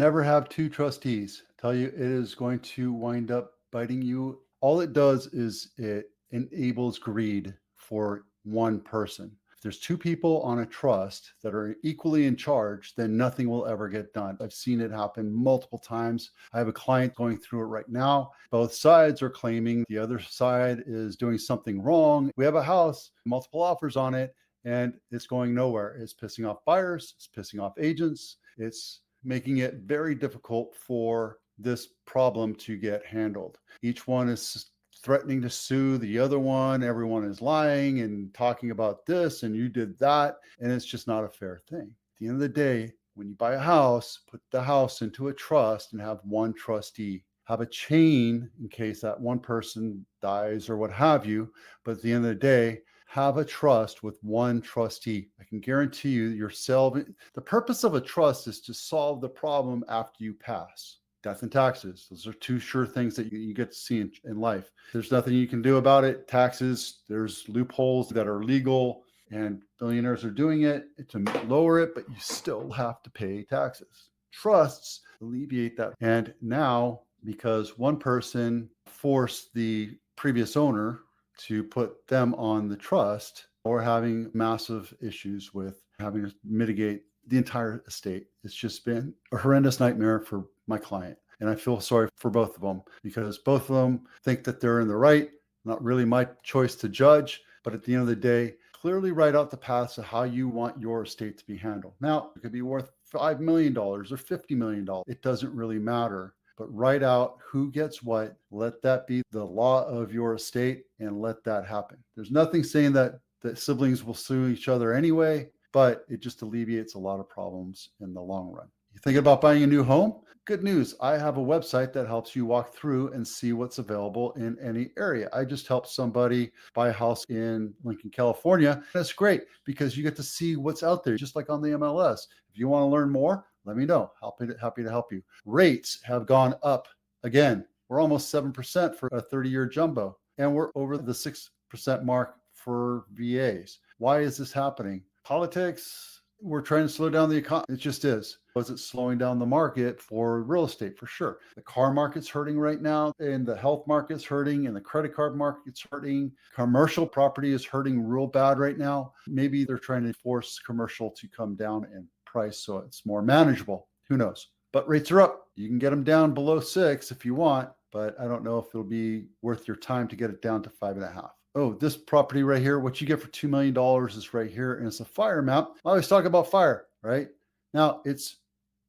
Never have two trustees. Tell you it is going to wind up biting you. All it does is it enables greed for one person. If there's two people on a trust that are equally in charge, then nothing will ever get done. I've seen it happen multiple times. I have a client going through it right now. Both sides are claiming the other side is doing something wrong. We have a house, multiple offers on it, and it's going nowhere. It's pissing off buyers, it's pissing off agents, it's making it very difficult for this problem to get handled. Each one is threatening to sue the other one. Everyone is lying and talking about this and you did that. And it's just not a fair thing. At the end of the day, when you buy a house, put the house into a trust and have one trustee. Have a chain in case that one person dies or what have you. But at the end of the day, have a trust with one trustee. I can guarantee you yourself. The purpose of a trust is to solve the problem after you pass. Death and taxes. Those are two sure things that you get to see in life. There's nothing you can do about it. Taxes, there's loopholes that are legal and billionaires are doing it to lower it, but you still have to pay taxes. Trusts alleviate that. And now, because one person forced the previous owner to put them on the trust, or having massive issues with having to mitigate the entire estate. It's just been a horrendous nightmare for my client. And I feel sorry for both of them because both of them think that they're in the right. Not really my choice to judge, but at the end of the day, clearly write out the paths of how you want your estate to be handled. Now, it could be worth $5 million or $50 million. It doesn't really matter. But write out who gets what, let that be the law of your estate, and let that happen. There's nothing saying that siblings will sue each other anyway, but it just alleviates a lot of problems in the long run. You thinking about buying a new home? Good news. I have a website that helps you walk through and see what's available in any area. I just helped somebody buy a house in Lincoln, California. That's great because you get to see what's out there, just like on the MLS. If you want to learn more, let me know. Happy to help you. Rates have gone up again. We're almost 7% for a 30-year jumbo, and we're over the 6% mark for VAs. Why is this happening? Politics, we're trying to slow down the economy. It just is. Was it slowing down the market for real estate? For sure. The car market's hurting right now, and the health market's hurting, and the credit card market's hurting. Commercial property is hurting real bad right now. Maybe they're trying to force commercial to come down in price so it's more manageable. Who knows? But rates are up. You can get them down below 6 if you want, but I don't know if it'll be worth your time to get it down to 5.5. Oh, this property right here, what you get for $2 million is right here, and it's a fire map. I always talk about fire, right? Now, it's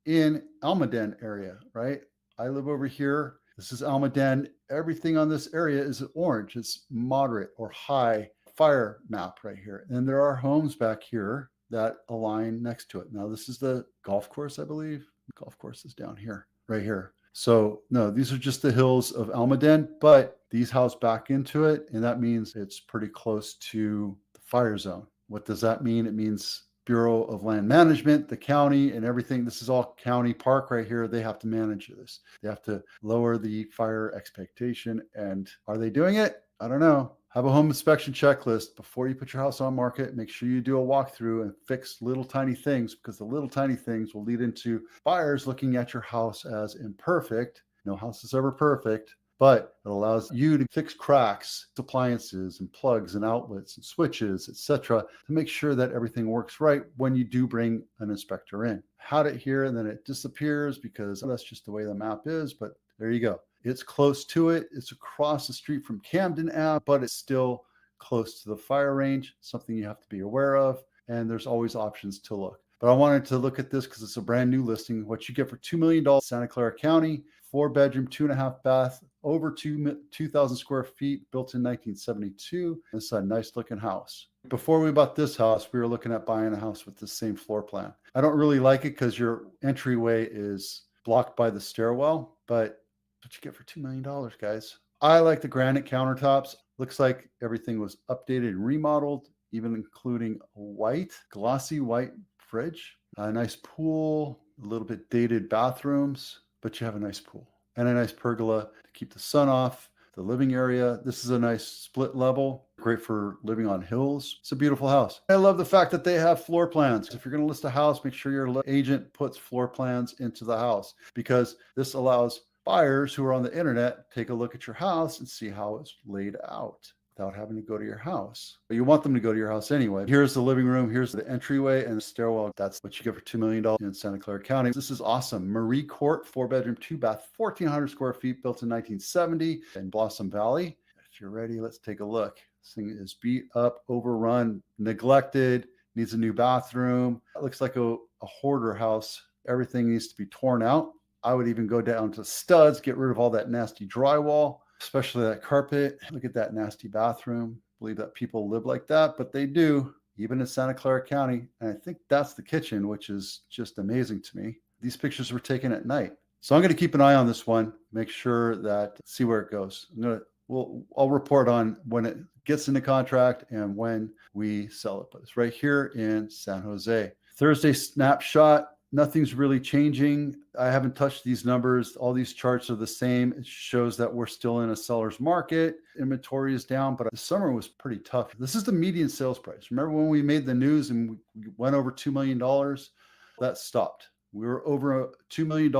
in Almaden area, right? I live over here. This is Almaden. Everything on this area is orange. It's moderate or high fire map right here. And there are homes back here that align next to it. Now, this is the golf course, I believe. The golf course is down here, right here. So no, these are just the hills of Almaden, but these house back into it, and that means it's pretty close to the fire zone. What does that mean? It means Bureau of Land Management, the county, and everything. This is all county park right here. They have to manage this. They have to lower the fire expectation. And are they doing it? I don't know. Have a home inspection checklist before you put your house on market. Make sure you do a walkthrough and fix little tiny things, because the little tiny things will lead into buyers looking at your house as imperfect. No house is ever perfect, but it allows you to fix cracks, appliances and plugs and outlets and switches, etc., to make sure that everything works right when you do bring an inspector in. Had it here and then it disappears because that's just the way the map is, but there you go. It's close to it. It's across the street from Camden Ave, but it's still close to the fire range, something you have to be aware of. And there's always options to look. But I wanted to look at this because it's a brand new listing. What you get for $2 million, Santa Clara County, 4-bedroom, 2.5 bath, over 2,000 square feet, built in 1972. It's a nice looking house. Before we bought this house, we were looking at buying a house with the same floor plan. I don't really like it because your entryway is blocked by the stairwell, but what you get for $2 million, guys. I like the granite countertops. Looks like everything was updated and remodeled, even including a white, glossy white fridge, a nice pool, a little bit dated bathrooms, but you have a nice pool and a nice pergola to keep the sun off. the living area. This is a nice split level, great for living on hills. It's a beautiful house. I love the fact that they have floor plans. If you're going to list a house, make sure your agent puts floor plans into the house, because this allows buyers who are on the internet take a look at your house and see how it's laid out without having to go to your house. But you want them to go to your house anyway. Here's the living room, here's the entryway and the stairwell. That's what you get for $2 million in Santa Clara County. This is awesome. Marie Court, 4-bedroom, 2-bath, 1,400 square feet, built in 1970 in Blossom Valley. If you're ready, let's take a look. This thing is beat up, overrun, neglected, needs a new bathroom. It looks like a hoarder house. Everything needs to be torn out. I would even go down to studs, get rid of all that nasty drywall, especially that carpet. Look at that nasty bathroom. Believe that people live like that, but they do, even in Santa Clara County. And I think that's the kitchen, which is just amazing to me. These pictures were taken at night. So I'm going to keep an eye on this one, make sure that, see where it goes. I'll report on when it gets into contract and when we sell it. But it's right here in San Jose. Thursday snapshot. Nothing's really changing. I haven't touched these numbers. All these charts are the same. It shows that we're still in a seller's market. Inventory is down, but the summer was pretty tough. This is the median sales price. Remember when we made the news and we went over $2 million? That stopped. We were over $2 million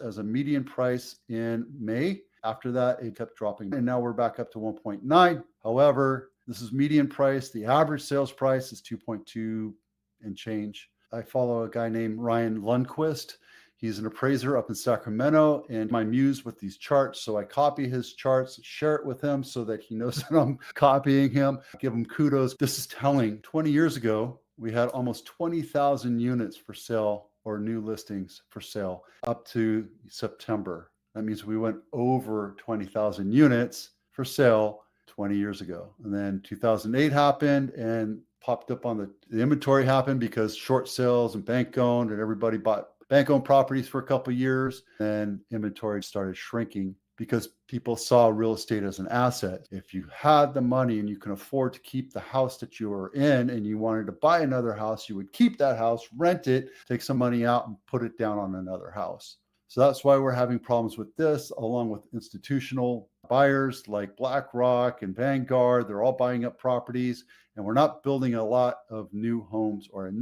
as a median price in May. After that, it kept dropping. And now we're back up to 1.9. However, this is median price. The average sales price is 2.2 and change. I follow a guy named Ryan Lundquist. He's an appraiser up in Sacramento, and I'm used with these charts. So I copy his charts, share it with him so that he knows that I'm copying him. Give him kudos. This is telling. 20 years ago, we had almost 20,000 units for sale or new listings for sale up to September. That means we went over 20,000 units for sale 20 years ago. And then 2008 happened and popped up on the inventory happened because short sales and bank owned, and everybody bought bank owned properties for a couple of years. And inventory started shrinking because people saw real estate as an asset. If you had the money and you can afford to keep the house that you were in and you wanted to buy another house, you would keep that house, rent it, take some money out and put it down on another house. So that's why we're having problems with this, along with institutional buyers like BlackRock and Vanguard. They're all buying up properties, and we're not building a lot of new homes or enough